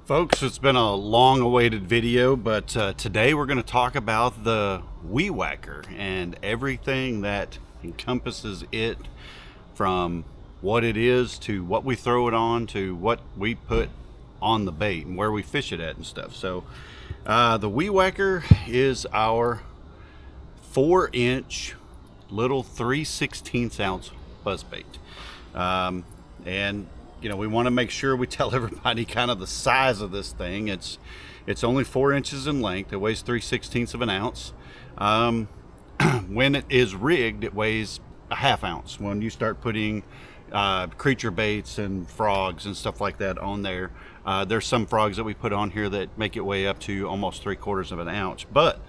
Folks, it's been a long-awaited video, but today we're going to talk about the weed whacker and everything that encompasses it, from what it is to what we throw it on to what we put on the bait and where we fish it at and stuff. So the weed whacker is our 4-inch little 3/16 ounce buzzbait. And you know, we want to make sure we tell everybody kind of the size of this thing. It's only 4 inches in length. It weighs 3/16 of an ounce. When it is rigged, it weighs a ½ ounce. When you start putting creature baits and frogs and stuff like that on there, there's some frogs that we put on here that make it weigh up to almost 3/4 of an ounce. But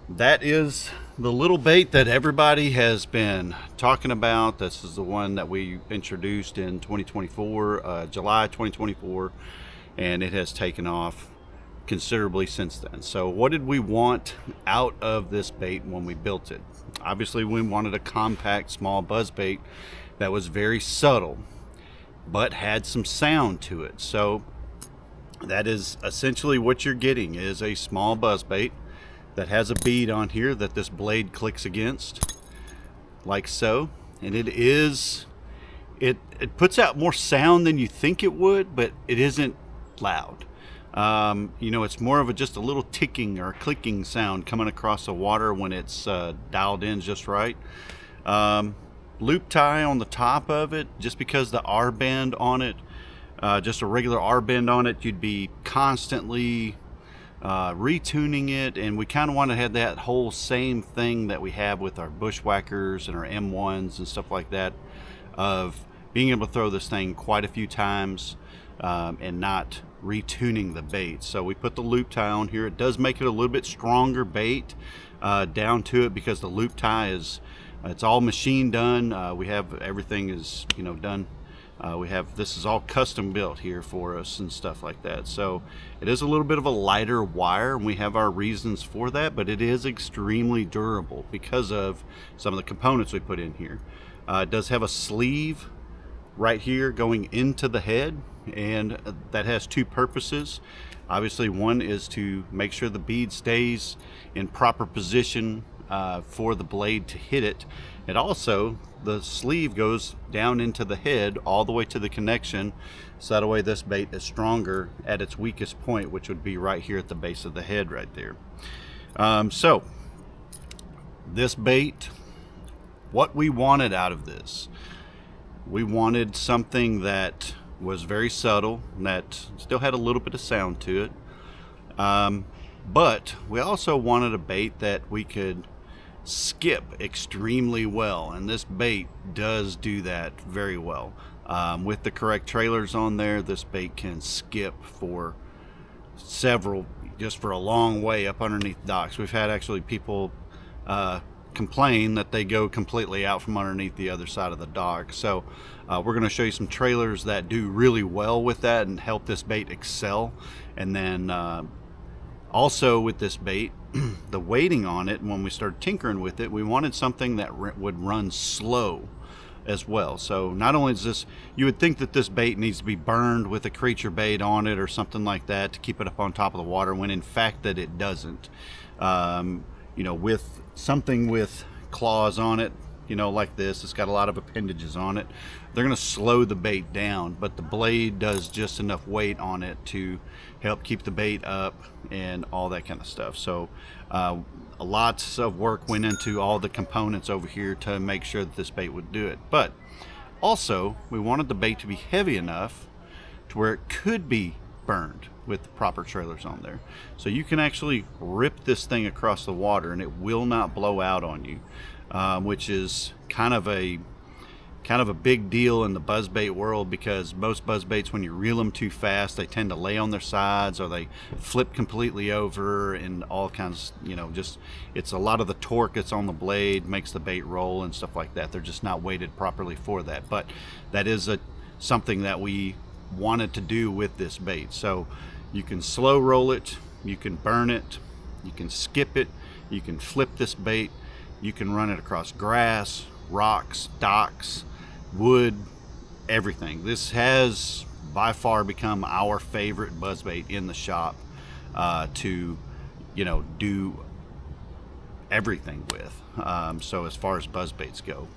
that is the little bait that everybody has been talking about. This is the one that we introduced in 2024, July 2024, and it has taken off considerably since then. So what did we want out of this bait when we built it? Obviously, we wanted a compact, small buzz bait that was very subtle, but had some sound to it. So that is essentially what you're getting, is a small buzz bait that has a bead on here that this blade clicks against, like so. And it puts out more sound than you think it would, but it isn't loud. You know, it's more of just a little ticking or clicking sound coming across the water when it's dialed in just right. Loop tie on the top of it, just because the R bend on it, just a regular R bend on it, you'd be constantly retuning it, and we kind of want to have that whole same thing that we have with our bushwhackers and our M1s and stuff like that, of being able to throw this thing quite a few times and not retuning the bait. So we put the loop tie on here. It does make it a little bit stronger bait down to it, because the loop tie it's all machine done. We have everything is, you know, done. This is all custom built here for us and stuff like that. So it is a little bit of a lighter wire, and we have our reasons for that, but it is extremely durable because of some of the components we put in here. It does have a sleeve right here going into the head, and that has two purposes. Obviously, one is to make sure the bead stays in proper position for the blade to hit it. And also, the sleeve goes down into the head all the way to the connection, so that way this bait is stronger at its weakest point, which would be right here at the base of the head right there. So this bait, what we wanted out of this, we wanted something that was very subtle, that still had a little bit of sound to it, but we also wanted a bait that we could skip extremely well, and this bait does do that very well. With the correct trailers on there, this bait can skip for just for a long way up underneath docks. We've had actually people complain that they go completely out from underneath the other side of the dock. So we're going to show you some trailers that do really well with that and help this bait excel. And then also with this bait, the weighting on it, when we started tinkering with it, we wanted something that would run slow as well. So not only is this, you would think that this bait needs to be burned with a creature bait on it or something like that to keep it up on top of the water, when in fact that it doesn't. You know, with something with claws on it, you know, like this, it's got a lot of appendages on it, they're going to slow the bait down, but the blade does just enough weight on it to help keep the bait up and all that kind of stuff. So lots of work went into all the components over here to make sure that this bait would do it. But also, we wanted the bait to be heavy enough to where it could be burned with the proper trailers on there. So you can actually rip this thing across the water and it will not blow out on you, which is kind of a big deal in the buzzbait world, because most buzzbaits, when you reel them too fast, they tend to lay on their sides or they flip completely over, and all kinds, you know, just, it's a lot of the torque that's on the blade makes the bait roll and stuff like that. They're just not weighted properly for that. But that is something that we wanted to do with this bait. So you can slow roll it, you can burn it, you can skip it, you can flip this bait, you can run it across grass, rocks, docks, wood, everything. This has by far become our favorite buzzbait in the shop to, you know, do everything with. So as far as buzzbaits go,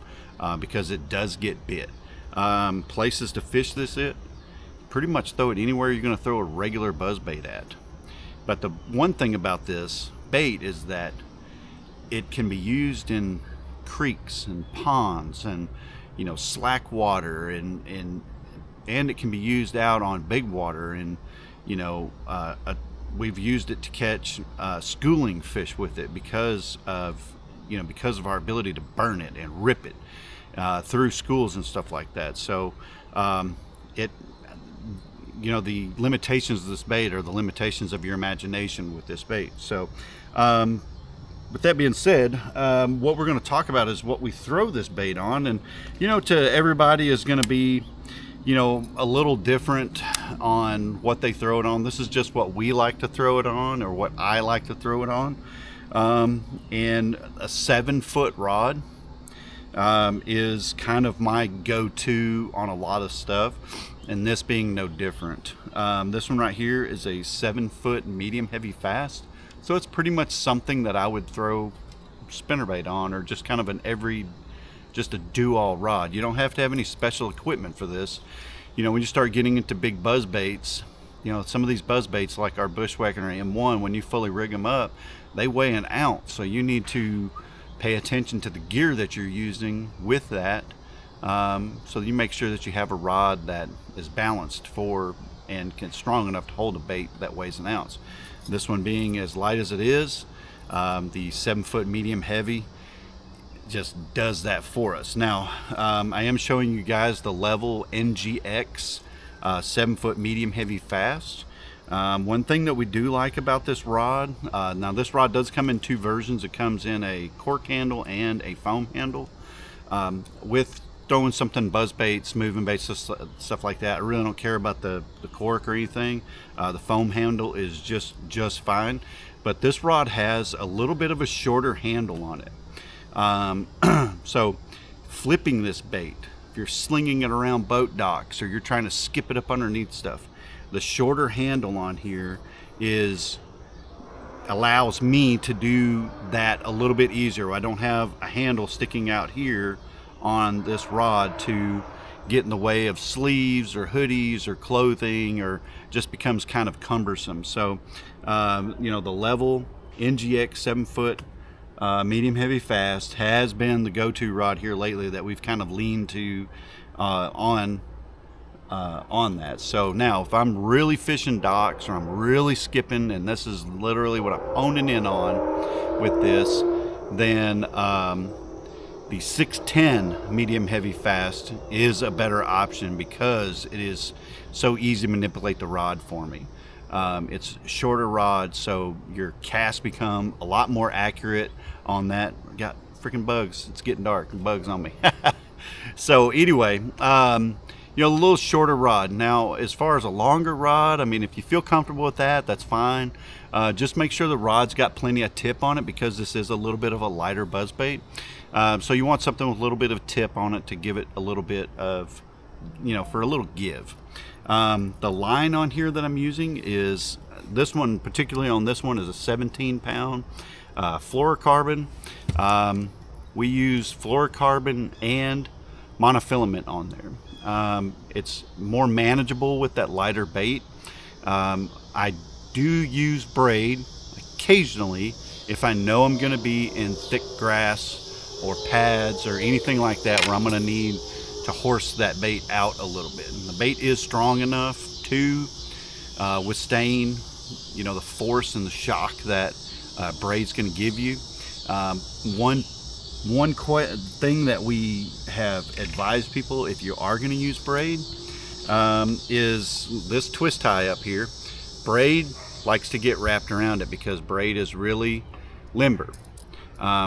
because it does get bit. Places to fish this at, pretty much throw it anywhere you're going to throw a regular buzzbait at. But the one thing about this bait is that it can be used in creeks and ponds and, you know, slack water, and it can be used out on big water, and, you know, we've used it to catch schooling fish with it because of our ability to burn it and rip it through schools and stuff like that. So you know, the limitations of this bait are the limitations of your imagination with this bait. So with that being said, what we're going to talk about is what we throw this bait on, and, you know, to everybody is going to be, you know, a little different on what they throw it on. This is just what we like to throw it on, or what I like to throw it on. And a 7-foot rod is kind of my go-to on a lot of stuff, and this being no different. This one right here is a 7-foot medium heavy fast, so it's pretty much something that I would throw spinnerbait on, or just kind of just a do-all rod. You don't have to have any special equipment for this. You know, when you start getting into big buzz baits, you know, some of these buzz baits like our Bushwhacker M1, when you fully rig them up, they weigh an ounce. So you need to pay attention to the gear that you're using with that, so you make sure that you have a rod that is balanced for and strong enough to hold a bait that weighs an ounce. This one being as light as it is, the 7-foot medium heavy just does that for us. Now, I am showing you guys the level NGX 7-foot medium heavy fast. One thing that we do like about this rod, now this rod does come in 2 versions. It comes in a cork handle and a foam handle. With throwing something buzz baits, moving baits, stuff like that, I really don't care about the cork or anything. The foam handle is just fine, but this rod has a little bit of a shorter handle on it. So flipping this bait, if you're slinging it around boat docks, or you're trying to skip it up underneath stuff, the shorter handle on here allows me to do that a little bit easier. I don't have a handle sticking out here on this rod to get in the way of sleeves or hoodies or clothing, or just becomes kind of cumbersome. So you know, the level NGX 7-foot medium heavy fast has been the go-to rod here lately that we've kind of leaned to on that. So now if I'm really fishing docks, or I'm really skipping, and this is literally what I'm honing in on with this, then the 610 medium heavy fast is a better option, because it is so easy to manipulate the rod for me. It's a shorter rod, so your casts become a lot more accurate on that. Got freaking bugs, it's getting dark, bugs on me. So anyway, you know, a little shorter rod. Now, as far as a longer rod, I mean, if you feel comfortable with that, that's fine. Just make sure the rod's got plenty of tip on it, because this is a little bit of a lighter buzzbait. So you want something with a little bit of tip on it to give it a little bit of, you know, for a little give. The line on here that I'm using is, this one, particularly on this one, is a 17-pound fluorocarbon. We use fluorocarbon and monofilament on there. It's more manageable with that lighter bait. I do use braid occasionally if I know I'm going to be in thick grass or pads or anything like that, where I'm going to need to horse that bait out a little bit. And the bait is strong enough to withstand, you know, the force and the shock that braid's going to give you. One thing that we have advised people, if you are going to use braid, is this twist tie up here. Braid likes to get wrapped around it because braid is really limber.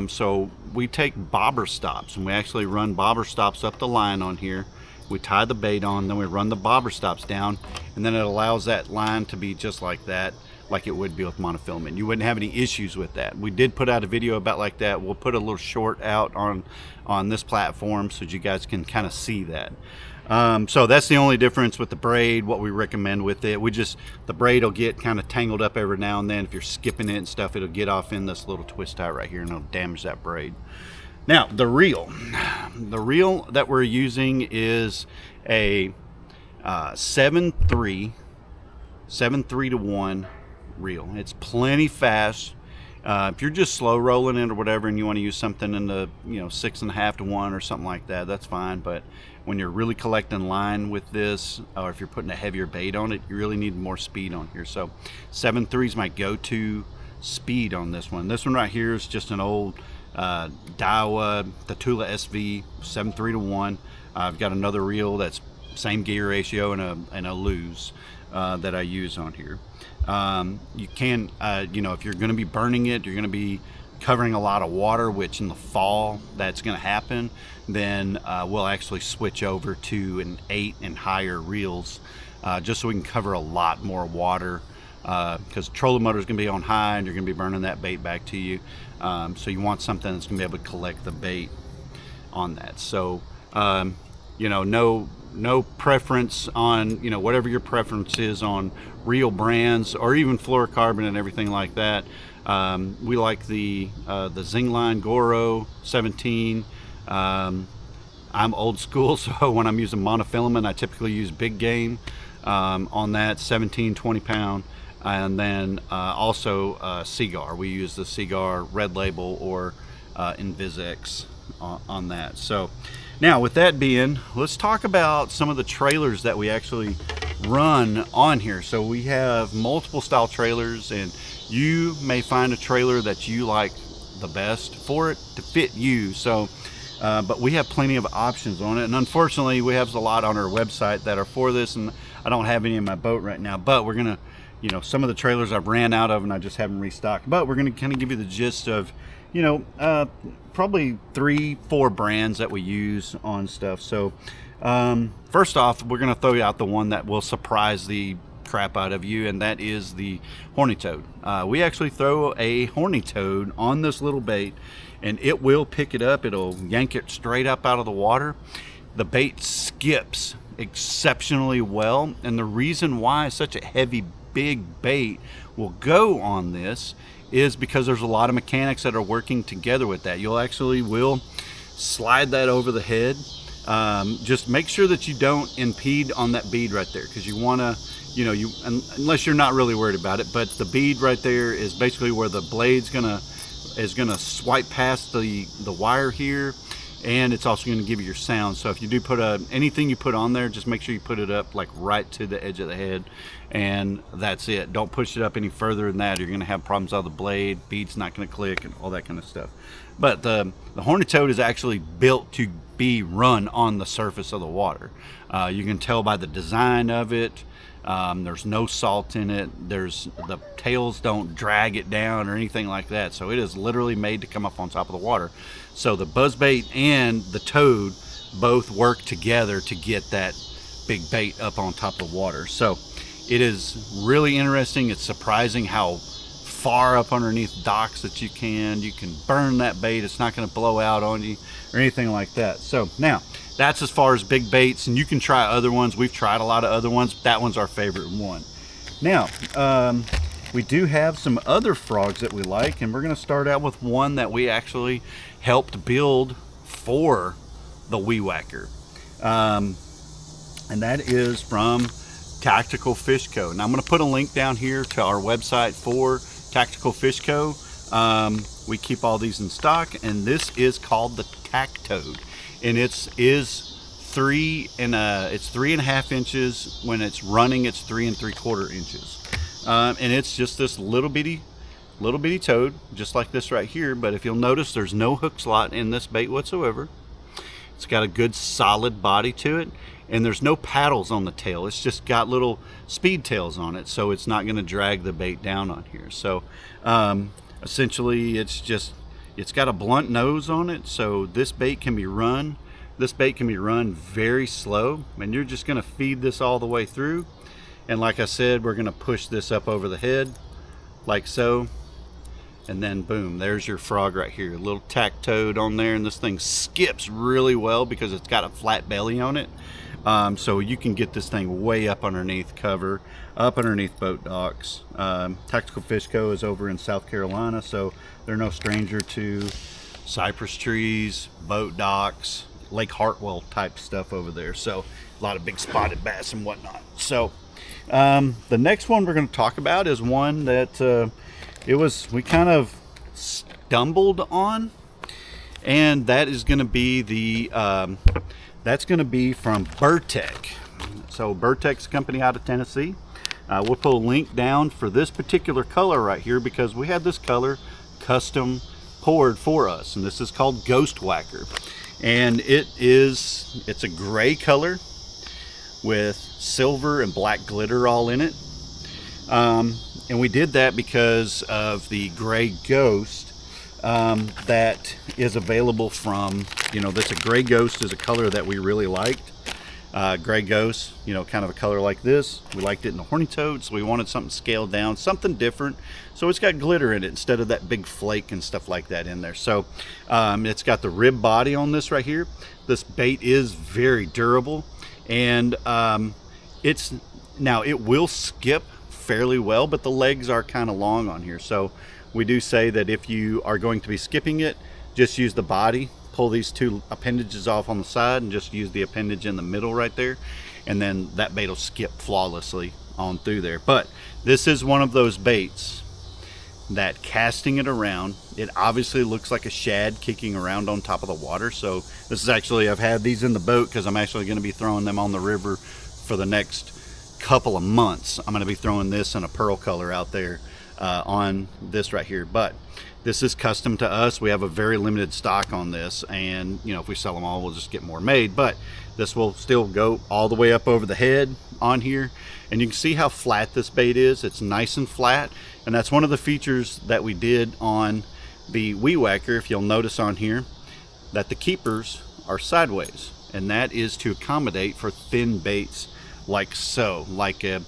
So we take bobber stops, and we actually run bobber stops up the line on here. We tie the bait on, then we run the bobber stops down, and then it allows that line to be just like that, like it would be with monofilament. You wouldn't have any issues with that. We did put out a video about like that. We'll put a little short out on this platform so that you guys can kind of see that. So that's the only difference with the braid. What we recommend with it, the braid will get kind of tangled up every now and then. If you're skipping it and stuff, it'll get off in this little twist tie right here and it'll damage that braid. Now the reel that we're using is a 7.3 to 1 reel. It's plenty fast. If you're just slow rolling it or whatever and you want to use something in the 6.5 to 1 or something like that, that's fine. But when you're really collecting line with this, or if you're putting a heavier bait on it, you really need more speed on here. So 7.3 is my go-to speed on this one. This one right here is just an old Daiwa Tatula SV 7.3 to 1. I've got another reel that's same gear ratio and a lose that I use on here. You can, if you're going to be burning it, you're going to be covering a lot of water, which in the fall that's going to happen, then we'll actually switch over to an 8 and higher reels, just so we can cover a lot more water, because trolling motor is going to be on high and you're going to be burning that bait back to you. So you want something that's going to be able to collect the bait on that. So no preference on whatever your preference is on reel brands or even fluorocarbon and everything like that. We like the Zingline Goro 17. I'm old school, so when I'm using monofilament, I typically use Big Game on that 17, 20 pound. And then also Seaguar. We use the Seaguar Red Label or Invisex on that. So now, with that being, let's talk about some of the trailers that we actually run on here. So we have multiple style trailers, and you may find a trailer that you like the best for it to fit you. So but we have plenty of options on it, and unfortunately we have a lot on our website that are for this, and I don't have any in my boat right now. But we're gonna, some of the trailers I've ran out of and I just haven't restocked, but we're gonna kind of give you the gist of probably 3-4 brands that we use on stuff. So first off, we're going to throw out the one that will surprise the crap out of you, and that is the horny toad. We actually throw a horny toad on this little bait, and it will pick it up. It'll yank it straight up out of the water. The bait skips exceptionally well, and the reason why such a heavy big bait will go on this is because there's a lot of mechanics that are working together with that. You'll actually will slide that over the head. Just make sure that you don't impede on that bead right there, because you want to, unless you're not really worried about it, but the bead right there is basically where the blade's gonna swipe past the wire here, and it's also going to give you your sound. So if you do put anything you put on there, just make sure you put it up like right to the edge of the head, and that's it. Don't push it up any further than that. You're going to have problems on the blade, bead's not going to click, and all that kind of stuff. But the horny toad is actually built to be run on the surface of the water. You can tell by the design of it. There's no salt in it. The tails don't drag it down or anything like that. So it is literally made to come up on top of the water. So the buzzbait and the toad both work together to get that big bait up on top of water. So it is really interesting. It's surprising how far up underneath docks that you can burn that bait. It's not going to blow out on you or anything like that. So now that's as far as big baits, and you can try other ones. We've tried a lot of other ones. That one's our favorite one. Now we do have some other frogs that we like, and we're going to start out with one that we actually helped build for the Weed Whacker, and that is from Tactical Fish Co. Now I'm going to put a link down here to our website for Tactical Fish Co. We keep all these in stock, and this is called the Tac Toad, and it's 3.5 inches. When it's running, it's 3 3/4 inches, and it's just this little bitty toad, just like this right here. But if you'll notice, there's no hook slot in this bait whatsoever. It's got a good solid body to it, and there's no paddles on the tail. It's just got little speed tails on it, so it's not going to drag the bait down on here. So essentially it's got a blunt nose on it, so this bait can be run very slow, and you're just going to feed this all the way through. And like I said, we're going to push this up over the head like so, and then boom, there's your frog right here, a little tack toad on there. And this thing skips really well because it's got a flat belly on it. So you can get this thing way up underneath cover, up underneath boat docks. Tactical Fish Co. is over in South Carolina, so they're no stranger to cypress trees, boat docks, Lake Hartwell type stuff over there. So a lot of big spotted bass and whatnot. So the next one we're going to talk about is one that we kind of stumbled on, and that is going to be the that's going to be from Burtech. So Burtech's company out of Tennessee. We'll put a link down for this particular color right here because we had this color custom poured for us, and this is called Ghost Whacker, and it's a gray color with silver and black glitter all in it. And we did that because of the gray ghost that is available from, that's a gray ghost is a color that we really liked. Gray ghost, kind of a color like this. We liked it in the horny toad, so we wanted something scaled down, something different. So it's got glitter in it instead of that big flake and stuff like that in there. So it's got the rib body on this right here. This bait is very durable, and it will skip fairly well, but the legs are kind of long on here. So we do say that if you are going to be skipping it, just use the body, pull these two appendages off on the side, and just use the appendage in the middle right there, and then that bait will skip flawlessly on through there. But this is one of those baits that casting it around, it obviously looks like a shad kicking around on top of the water. So this is actually, I've had these in the boat because I'm actually going to be throwing them on the river for the next couple of months. I'm going to be throwing this in a pearl color out there on this right here. But this is custom to us. We have a very limited stock on this, and if we sell them all, we'll just get more made. But this will still go all the way up over the head on here, and you can see how flat this bait is. It's nice and flat, and that's one of the features that we did on the Weed Whacker. If you'll notice on here that the keepers are sideways, and that is to accommodate for thin baits like so, like a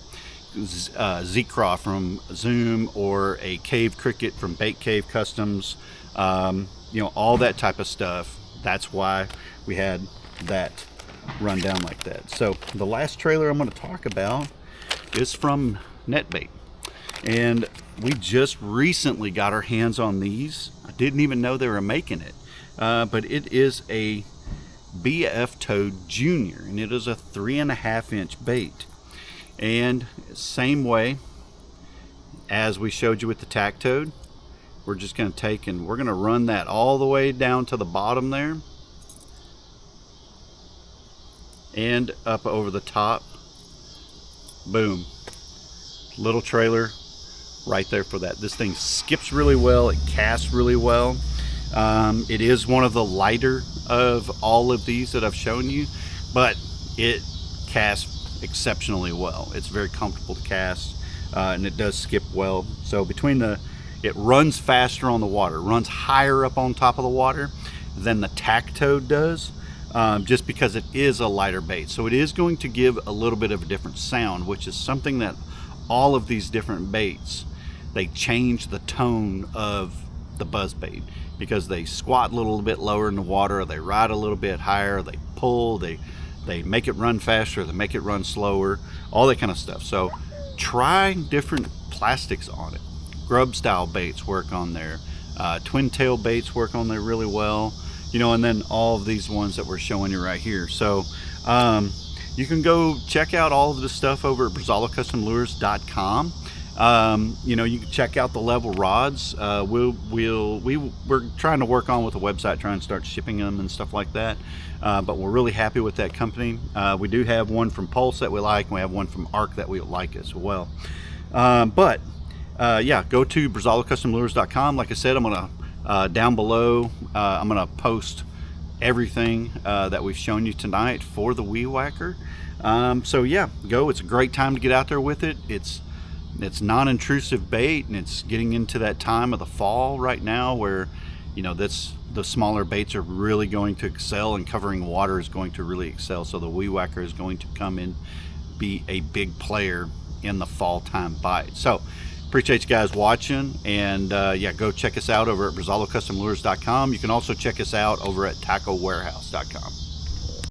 Z-Craw from Zoom, or a Cave Cricket from Bait Cave Customs, all that type of stuff. That's why we had that run down like that. So the last trailer I'm going to talk about is from NetBait, and we just recently got our hands on these. I didn't even know they were making it, but it is a BF Toad Junior, and it is a 3.5 inch bait. And same way as we showed you with the tack toad, we're just going to take and we're going to run that all the way down to the bottom there and up over the top. Boom. Little trailer right there for that. This thing skips really well. It casts really well. It is one of the lighter of all of these that I've shown you, but it casts exceptionally well. It's very comfortable to cast, and it does skip well. So it runs faster on the water, runs higher up on top of the water than the tack toad does, just because it is a lighter bait. So it is going to give a little bit of a different sound, which is something that all of these different baits, they change the tone of the buzz bait, because they squat a little bit lower in the water, they ride a little bit higher, they pull, they make it run faster, they make it run slower, all that kind of stuff. So try different plastics on it. Grub style baits work on there, twin tail baits work on there really well, and then all of these ones that we're showing you right here. So you can go check out all of the stuff over at BrazalaCustomLures.com. You can check out the level rods. We're trying to work on with the website, trying to start shipping them and stuff like that. But we're really happy with that company. We do have one from Pulse that we like, and we have one from Arc that we like as well. Yeah, go to BrazalaCustomLures.com. Like I said, I'm gonna down below, I'm gonna post everything that we've shown you tonight for the Weed Whacker. So yeah, go. It's a great time to get out there with it. It's non-intrusive bait, and it's getting into that time of the fall right now where the smaller baits are really going to excel, and covering water is going to really excel. So the Weed Whacker is going to come in, be a big player in the fall time bite. So appreciate you guys watching, and yeah, go check us out over at BrazalaCustomLures.com. You can also check us out over at TackleWarehouse.com.